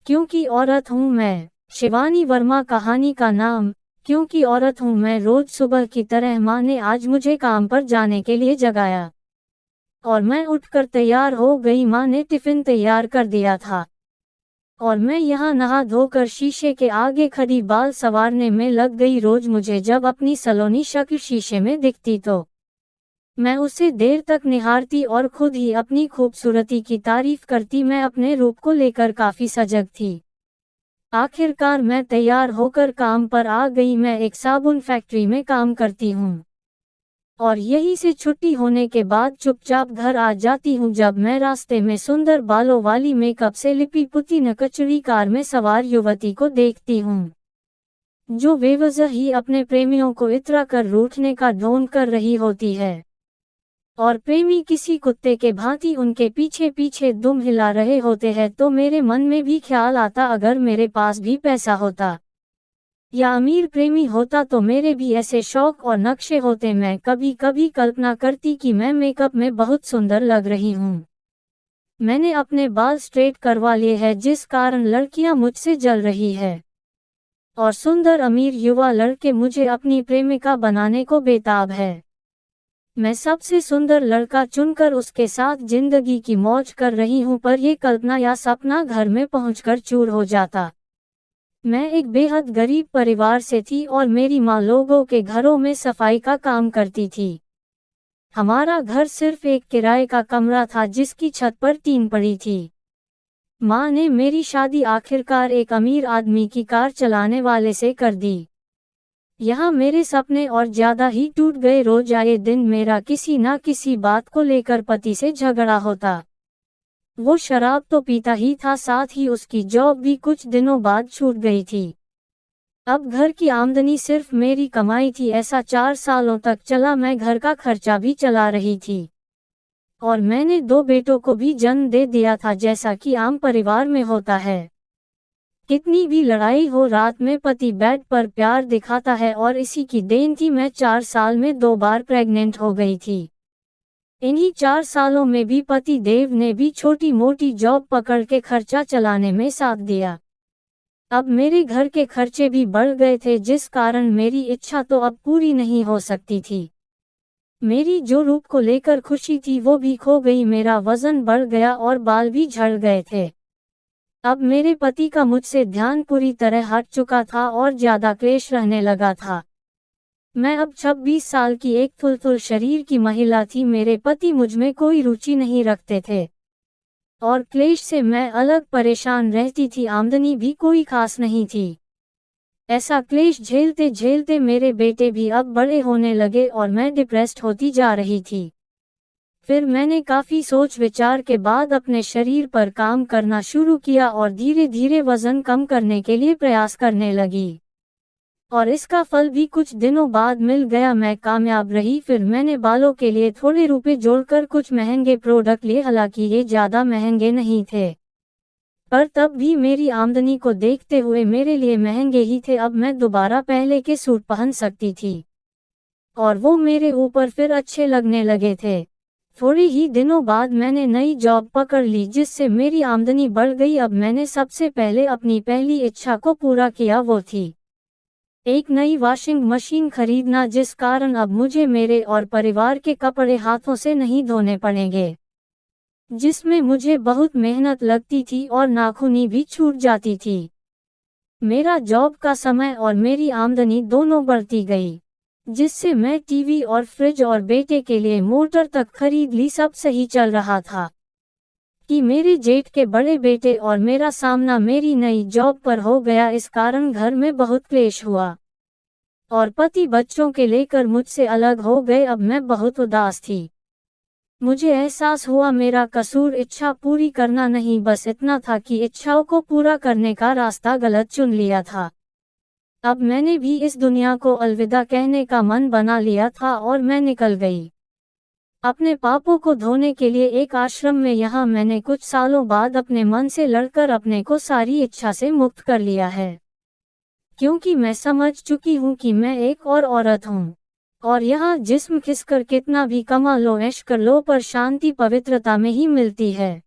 क्योंकि औरत हूँ मैं। शिवानी वर्मा कहानी का नाम, क्योंकि औरत हूँ मैं। रोज सुबह की तरह माँ ने आज मुझे काम पर जाने के लिए जगाया और मैं उठकर तैयार हो गई। माँ ने टिफिन तैयार कर दिया था और मैं यहाँ नहा धोकर शीशे के आगे खड़ी बाल संवारने में लग गई। रोज मुझे जब अपनी सलोनी शक्ल शीशे में दिखती तो मैं उसे देर तक निहारती और खुद ही अपनी खूबसूरती की तारीफ करती। मैं अपने रूप को लेकर काफी सजग थी। आखिरकार मैं तैयार होकर काम पर आ गई। मैं एक साबुन फैक्ट्री में काम करती हूँ और यहीं से छुट्टी होने के बाद चुपचाप घर आ जाती हूँ जब मैं रास्ते में सुंदर बालों वाली मेकअप से लिपी पुती नकचरी कार में सवार युवती को देखती हूँ, जो बेवजह ही अपने प्रेमियों को इतरा कर रूठने का ढोंग कर रही होती है और प्रेमी किसी कुत्ते के भांति उनके पीछे पीछे दुम हिला रहे होते हैं। तो मेरे मन में भी ख्याल आता, अगर मेरे पास भी पैसा होता या अमीर प्रेमी होता तो मेरे भी ऐसे शौक और नक्शे होते। मैं कभी कभी कल्पना करती कि मैं मेकअप में बहुत सुंदर लग रही हूँ। मैंने अपने बाल स्ट्रेट करवा लिए हैं जिस कारण लड़कियां मुझसे जल रही है और सुंदर अमीर युवा लड़के मुझे अपनी प्रेमिका बनाने को बेताब है। मैं सबसे सुंदर लड़का चुनकर उसके साथ जिंदगी की मौज कर रही हूँ, पर यह कल्पना या सपना घर में पहुंचकर चूर हो जाता। मैं एक बेहद गरीब परिवार से थी और मेरी माँ लोगों के घरों में सफाई का काम करती थी। हमारा घर सिर्फ एक किराए का कमरा था जिसकी छत पर टीन पड़ी थी। माँ ने मेरी शादी आखिरकार एक अमीर आदमी की कार चलाने वाले से कर दी। यहाँ मेरे सपने और ज्यादा ही टूट गए। रोज आए दिन मेरा किसी ना किसी बात को लेकर पति से झगड़ा होता। वो शराब तो पीता ही था, साथ ही उसकी जॉब भी कुछ दिनों बाद छूट गई थी। अब घर की आमदनी सिर्फ मेरी कमाई थी। ऐसा 4 सालों तक चला। मैं घर का खर्चा भी चला रही थी और मैंने 2 बेटों को भी जन्म दे दिया था, जैसा कि आम परिवार में होता है। कितनी भी लड़ाई हो, रात में पति बेड पर प्यार दिखाता है और इसी की देन थी मैं 4 साल में 2 बार प्रेग्नेंट हो गई थी। इन्हीं 4 सालों में भी पति देव ने भी छोटी मोटी जॉब पकड़ के खर्चा चलाने में साथ दिया। अब मेरे घर के खर्चे भी बढ़ गए थे जिस कारण मेरी इच्छा तो अब पूरी नहीं हो सकती थी। मेरी जो रूप को लेकर खुशी थी वो भी खो गई। मेरा वजन बढ़ गया और बाल भी झड़ गए थे। अब मेरे पति का मुझसे ध्यान पूरी तरह हट चुका था और ज्यादा क्लेश रहने लगा था। मैं अब 26 साल की एक थुलथुल शरीर की महिला थी। मेरे पति मुझमें कोई रुचि नहीं रखते थे और क्लेश से मैं अलग परेशान रहती थी। आमदनी भी कोई खास नहीं थी। ऐसा क्लेश झेलते झेलते मेरे बेटे भी अब बड़े होने लगे और मैं डिप्रेस्ड होती जा रही थी। फिर मैंने काफी सोच विचार के बाद अपने शरीर पर काम करना शुरू किया और धीरे धीरे वजन कम करने के लिए प्रयास करने लगी और इसका फल भी कुछ दिनों बाद मिल गया। मैं कामयाब रही। फिर मैंने बालों के लिए थोड़े रुपए जोड़कर कुछ महंगे प्रोडक्ट लिए, हालांकि ये ज्यादा महंगे नहीं थे, पर तब भी मेरी आमदनी को देखते हुए मेरे लिए महंगे ही थे। अब मैं दोबारा पहले के सूट पहन सकती थी और वो मेरे ऊपर फिर अच्छे लगने लगे थे। थोड़े ही दिनों बाद मैंने नई जॉब पकड़ ली जिससे मेरी आमदनी बढ़ गई। अब मैंने सबसे पहले अपनी पहली इच्छा को पूरा किया, वो थी एक नई वॉशिंग मशीन खरीदना, जिस कारण अब मुझे मेरे और परिवार के कपड़े हाथों से नहीं धोने पड़ेंगे, जिसमें मुझे बहुत मेहनत लगती थी और नाखूनी भी छूट जाती थी। मेरा जॉब का समय और मेरी आमदनी दोनों बढ़ती गई, जिससे मैं टीवी और फ्रिज और बेटे के लिए मोटर तक खरीद ली। सब सही चल रहा था कि मेरे जेठ के बड़े बेटे और मेरा सामना मेरी नई जॉब पर हो गया। इस कारण घर में बहुत क्लेश हुआ और पति बच्चों के लेकर मुझसे अलग हो गए। अब मैं बहुत उदास थी। मुझे एहसास हुआ मेरा कसूर इच्छा पूरी करना नहीं, बस इतना था कि इच्छाओं को पूरा करने का रास्ता गलत चुन लिया था। अब मैंने भी इस दुनिया को अलविदा कहने का मन बना लिया था और मैं निकल गई अपने पापों को धोने के लिए एक आश्रम में। यहाँ मैंने कुछ सालों बाद अपने मन से लड़कर अपने को सारी इच्छा से मुक्त कर लिया है, क्योंकि मैं समझ चुकी हूँ कि मैं एक और औरत हूँ और यहाँ जिस्म खिसकर कितना भी कमा लो, ऐश कर लो, पर शांति पवित्रता में ही मिलती है।